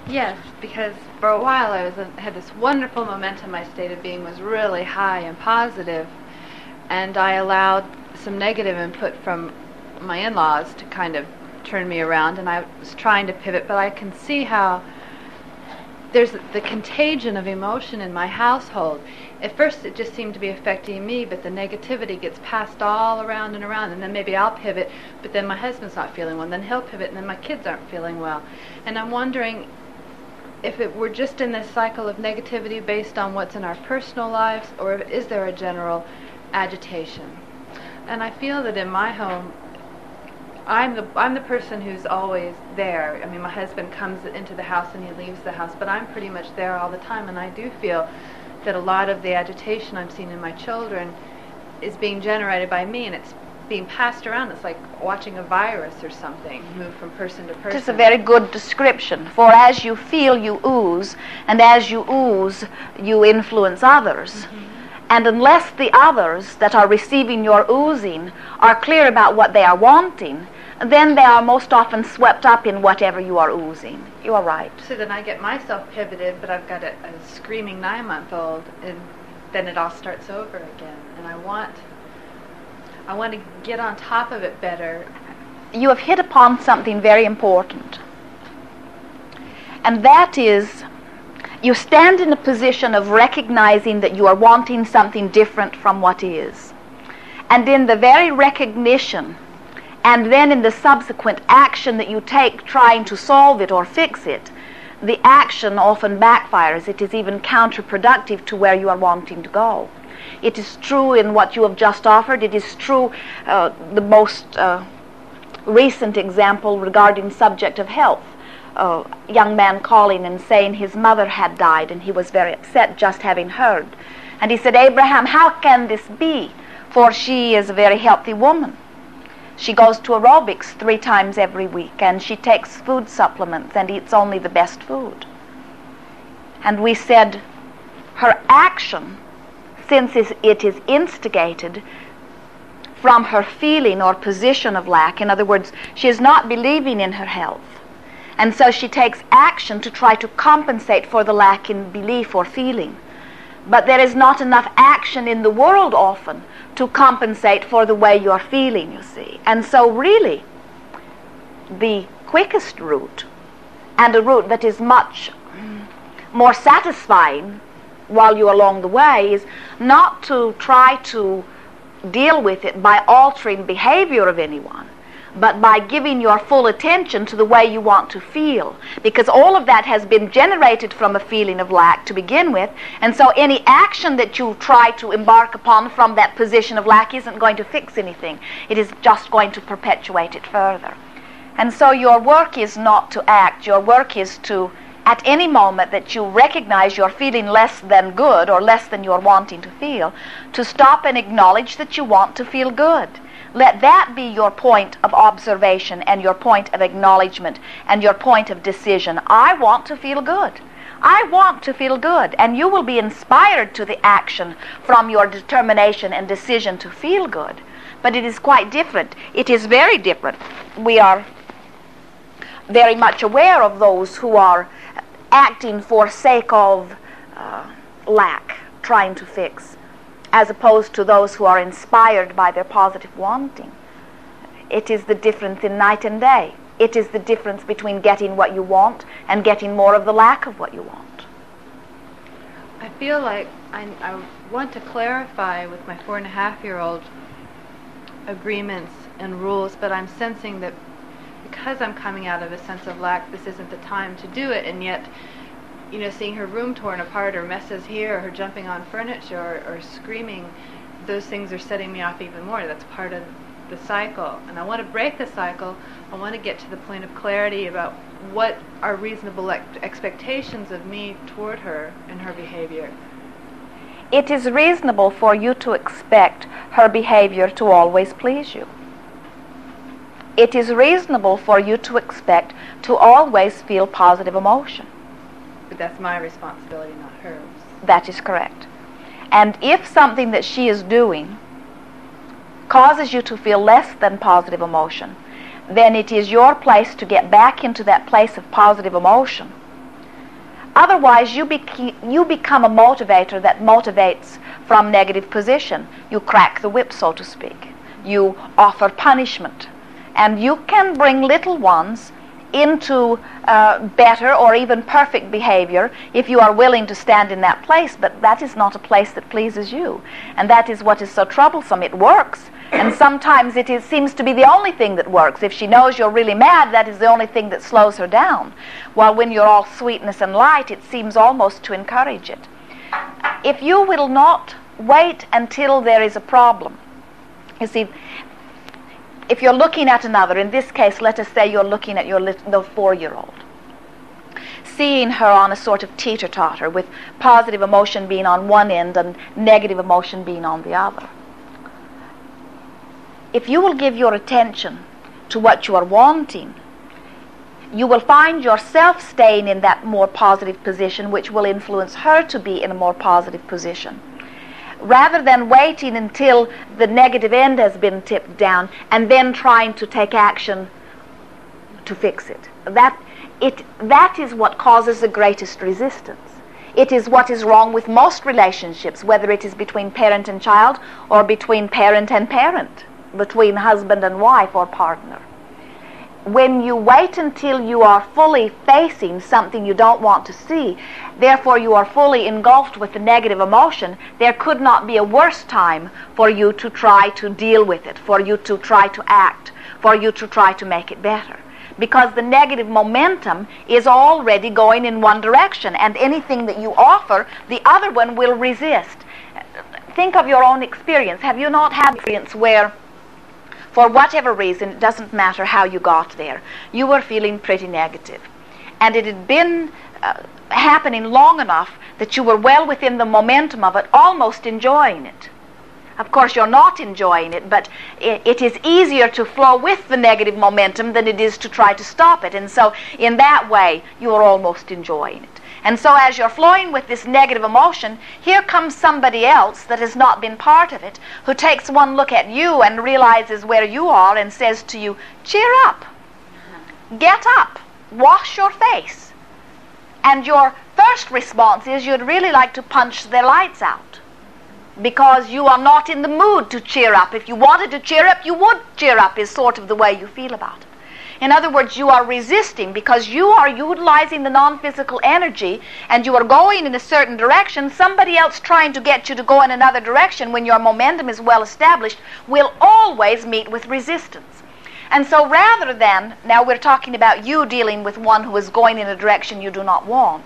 Yes, because for a while had this wonderful momentum. My state of being was really high and positive, and I allowed some negative input from my in-laws to kind of turn me around, and I was trying to pivot, but I can see how there's the contagion of emotion in my household. At first it just seemed to be affecting me, but the negativity gets passed all around, and then maybe I'll pivot, but then my husband's not feeling well, and then he'll pivot, and then my kids aren't feeling well. And I'm wondering if we're just in this cycle of negativity based on what's in our personal lives, or is there a general agitation? And I feel that in my home, I'm the person who's always there. I mean, my husband comes into the house and he leaves the house, but I'm pretty much there all the time, and I do feel that a lot of the agitation I'm seeing in my children is being generated by me, and it's being passed around. It's like watching a virus or something move from person to person. It's a very good description, for as you feel, you ooze, and as you ooze, you influence others. Mm-hmm. And unless the others that are receiving your oozing are clear about what they are wanting, then they are most often swept up in whatever you are oozing. You are right. So then I get myself pivoted, but I've got a screaming 9-month-old, and then it all starts over again. And I want to get on top of it better. You have hit upon something very important. And that is, you stand in a position of recognizing that you are wanting something different from what is. And in the very recognition, and then in the subsequent action that you take trying to solve it or fix it, the action often backfires. It is even counterproductive to where you are wanting to go. It is true in what you have just offered. It is true, the most recent example regarding subject of health. A young man calling and saying his mother had died, and he was very upset just having heard. And he said, "Abraham, how can this be? For she is a very healthy woman. She goes to aerobics 3 times every week, and she takes food supplements and eats only the best food." And we said, her action, since it is instigated from her feeling or position of lack, in other words, she is not believing in her health, and so she takes action to try to compensate for the lack in belief or feeling. But there is not enough action in the world often to compensate for the way you're feeling, you see. And so really, the quickest route, and a route that is much more satisfying while you're along the way, is not to try to deal with it by altering behavior of anyone, but by giving your full attention to the way you want to feel, because all of that has been generated from a feeling of lack to begin with, and so any action that you try to embark upon from that position of lack isn't going to fix anything. It is just going to perpetuate it further. And so your work is not to act. Your work is to, at any moment that you recognize you're feeling less than good or less than you're wanting to feel, to stop and acknowledge that you want to feel good. Let that be your point of observation and your point of acknowledgement and your point of decision. I want to feel good. I want to feel good. And you will be inspired to the action from your determination and decision to feel good. But it is quite different. It is very different. We are very much aware of those who are acting for sake of lack, trying to fix, as opposed to those who are inspired by their positive wanting. It is the difference in night and day. It is the difference between getting what you want and getting more of the lack of what you want. I feel like I want to clarify with my 4.5-year-old agreements and rules, but I'm sensing that because I'm coming out of a sense of lack, this isn't the time to do it, and yet, seeing her room torn apart or messes here, or her jumping on furniture or screaming, those things are setting me off even more. That's part of the cycle. And I want to break the cycle. I want to get to the point of clarity about what are reasonable expectations of me toward her and her behavior. It is reasonable for you to expect her behavior to always please you. It is reasonable for you to expect to always feel positive emotion. But that's my responsibility, not hers. That is correct. And if something that she is doing causes you to feel less than positive emotion, then it is your place to get back into that place of positive emotion Otherwise, you become a motivator that motivates from negative position. You crack the whip, so to speak. You offer punishment. And you can bring little ones into better or even perfect behavior if you are willing to stand in that place, but that is not a place that pleases you. And that is what is so troublesome. It works, and sometimes seems to be the only thing that works. If she knows you're really mad, that is the only thing that slows her down. While when you're all sweetness and light, it seems almost to encourage it. If you will not wait until there is a problem, you see, if you're looking at another, in this case, let us say you're looking at the 4-year-old, seeing her on a sort of teeter-totter, with positive emotion being on one end and negative emotion being on the other. If you will give your attention to what you are wanting, you will find yourself staying in that more positive position, which will influence her to be in a more positive position, rather than waiting until the negative end has been tipped down and then trying to take action to fix it. That is what causes the greatest resistance. It is what is wrong with most relationships, whether it is between parent and child or between parent and parent, between husband and wife or partner. When you wait until you are fully facing something you don't want to see, therefore you are fully engulfed with the negative emotion, there could not be a worse time for you to try to deal with it, for you to try to act, for you to try to make it better. Because the negative momentum is already going in one direction, and anything that you offer, the other one will resist. Think of your own experience. Have you not had experience where, for whatever reason, it doesn't matter how you got there, you were feeling pretty negative, and it had been happening long enough that you were well within the momentum of it, almost enjoying it? Of course, you're not enjoying it, but it is easier to flow with the negative momentum than it is to try to stop it. And so in that way, you are almost enjoying it. And so as you're flowing with this negative emotion, here comes somebody else that has not been part of it, who takes one look at you and realizes where you are and says to you, cheer up, get up, wash your face. And your first response is you'd really like to punch their lights out, because you are not in the mood to cheer up. If you wanted to cheer up, you would cheer up, is sort of the way you feel about it. In other words, you are resisting because you are utilizing the non-physical energy and you are going in a certain direction. Somebody else trying to get you to go in another direction when your momentum is well established will always meet with resistance. And so rather than, now we're talking about you dealing with one who is going in a direction you do not want,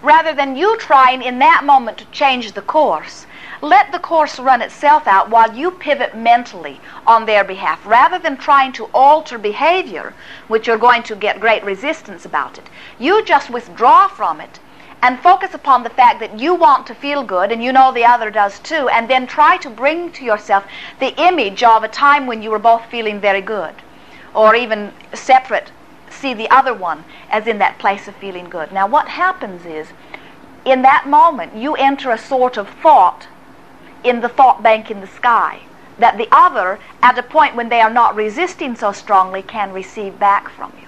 rather than you trying in that moment to change the course, let the course run itself out while you pivot mentally on their behalf. Rather than trying to alter behavior, which you're going to get great resistance about it, you just withdraw from it and focus upon the fact that you want to feel good, and you know the other does too, and then try to bring to yourself the image of a time when you were both feeling very good, or even separate, see the other one as in that place of feeling good. Now what happens is, in that moment, you enter a sort of thought in the thought bank in the sky that the other, at a point when they are not resisting so strongly, can receive back from you.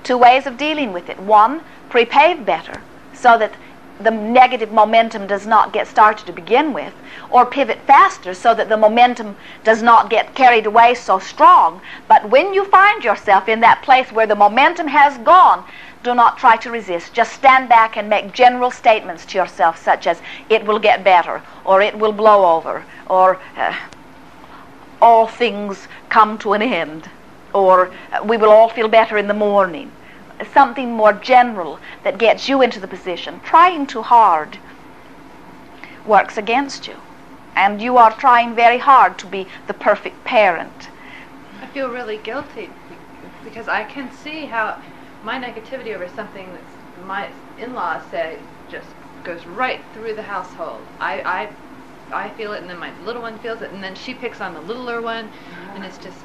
Two ways of dealing with it. One, prepave better so that the negative momentum does not get started to begin with, or pivot faster so that the momentum does not get carried away so strong. But when you find yourself in that place where the momentum has gone, do not try to resist. Just stand back and make general statements to yourself, such as, it will get better, or it will blow over, or all things come to an end, or we will all feel better in the morning. Something more general that gets you into the position. Trying too hard works against you, and you are trying very hard to be the perfect parent. I feel really guilty because I can see how my negativity over something that my in-laws say just goes right through the household. I feel it, and then my little one feels it, and then she picks on the littler one, and it's just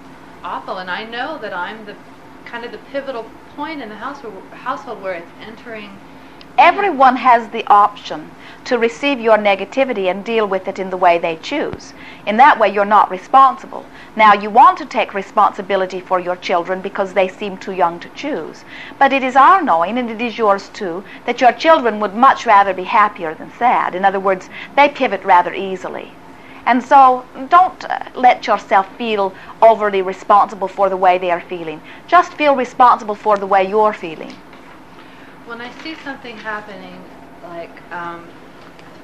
awful. And I know that I'm the kind of the pivotal point in the household where it's entering Everyone has the option to receive your negativity and deal with it in the way they choose. In that way, you're not responsible. Now, you want to take responsibility for your children because they seem too young to choose. But it is our knowing, and it is yours too, that your children would much rather be happier than sad. In other words, they pivot rather easily. And so don't let yourself feel overly responsible for the way they are feeling. Just feel responsible for the way you're feeling. When I see something happening, like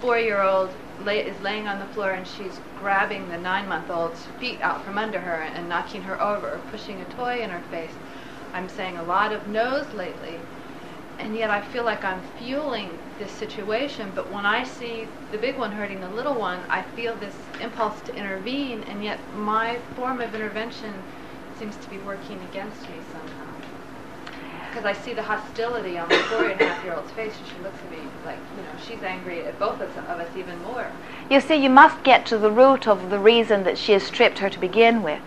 4-year-old is laying on the floor and she's grabbing the 9-month-old's feet out from under her and knocking her over or pushing a toy in her face, I'm saying a lot of no's lately. And yet I feel like I'm fueling this situation, but when I see the big one hurting the little one, I feel this impulse to intervene, and yet my form of intervention seems to be working against me somehow. Because I see the hostility on the 4.5-year-old's face, and she looks at me like, she's angry at both of us even more. You see, you must get to the root of the reason that she has stripped her to begin with.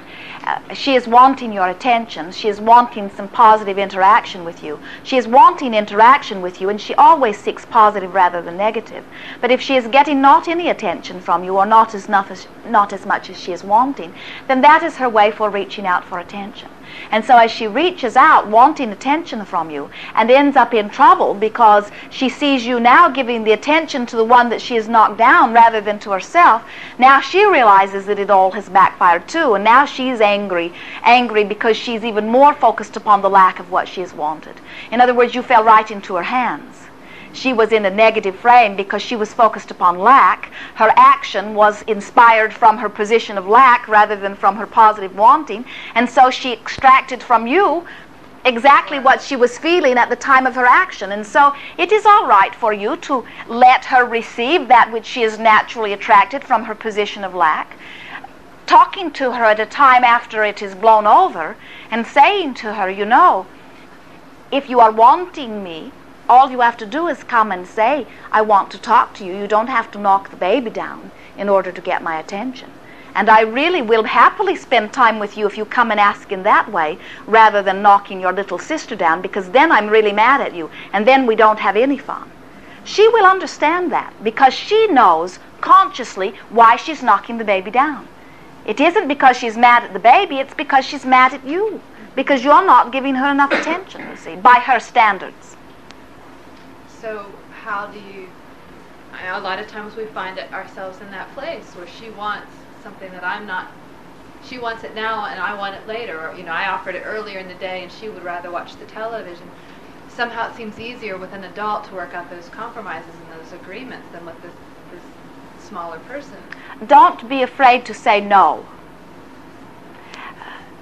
She is wanting your attention. She is wanting some positive interaction with you. She is wanting interaction with you, and she always seeks positive rather than negative. But if she is getting not any attention from you, or not as much as she is wanting, then that is her way for reaching out for attention. And so as she reaches out wanting attention from you and ends up in trouble because she sees you now giving the attention to the one that she has knocked down rather than to herself, now she realizes that it all has backfired too, and now she's angry because she's even more focused upon the lack of what she has wanted. In other words, you fell right into her hands. She was in a negative frame because she was focused upon lack. Her action was inspired from her position of lack rather than from her positive wanting, and so she extracted from you exactly what she was feeling at the time of her action. And so it is all right for you to let her receive that which she is naturally attracted from her position of lack, talking to her at a time after it is blown over and saying to her, if you are wanting me, all you have to do is come and say, I want to talk to you. You don't have to knock the baby down in order to get my attention. And I really will happily spend time with you if you come and ask in that way rather than knocking your little sister down, because then I'm really mad at you and then we don't have any fun. She will understand that because she knows consciously why she's knocking the baby down. It isn't because she's mad at the baby, it's because she's mad at you, because you're not giving her enough attention, you see, by her standards. So how do you, a lot of times we find ourselves in that place where she wants something that I'm not, she wants it now and I want it later, or I offered it earlier in the day and she would rather watch the television. Somehow it seems easier with an adult to work out those compromises and those agreements than with this smaller person. Don't be afraid to say no.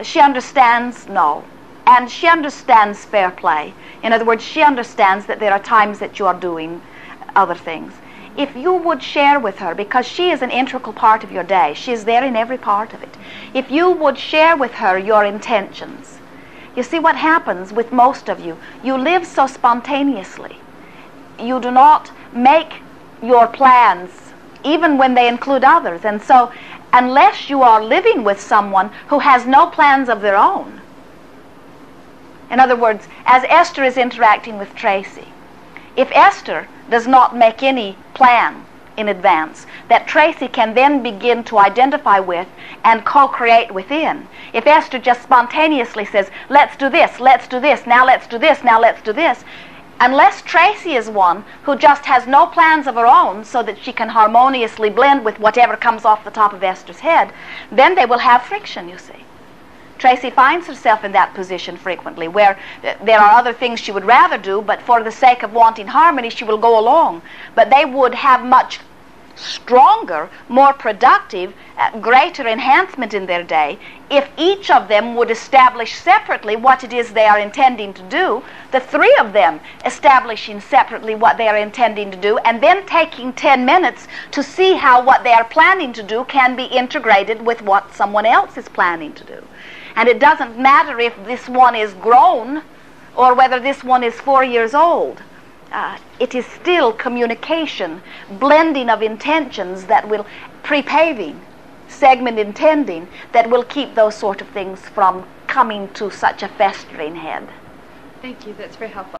She understands no. And she understands fair play. In other words, she understands that there are times that you are doing other things. If you would share with her, because she is an integral part of your day, she is there in every part of it. If you would share with her your intentions, you see what happens with most of you. You live so spontaneously. You do not make your plans, even when they include others. And so, unless you are living with someone who has no plans of their own, in other words, as Esther is interacting with Tracy, if Esther does not make any plan in advance that Tracy can then begin to identify with and co-create within, if Esther just spontaneously says, let's do this, now let's do this, now let's do this, unless Tracy is one who just has no plans of her own so that she can harmoniously blend with whatever comes off the top of Esther's head, then they will have friction, you see. Tracy finds herself in that position frequently, where there are other things she would rather do, but for the sake of wanting harmony, she will go along. But they would have much stronger, more productive, greater enhancement in their day if each of them would establish separately what it is they are intending to do, the three of them establishing separately what they are intending to do, and then taking 10 minutes to see how what they are planning to do can be integrated with what someone else is planning to do. And it doesn't matter if this one is grown or whether this one is 4 years old. It is still communication, blending of intentions that will, pre-paving, segment intending, that will keep those sort of things from coming to such a festering head. Thank you. That's very helpful.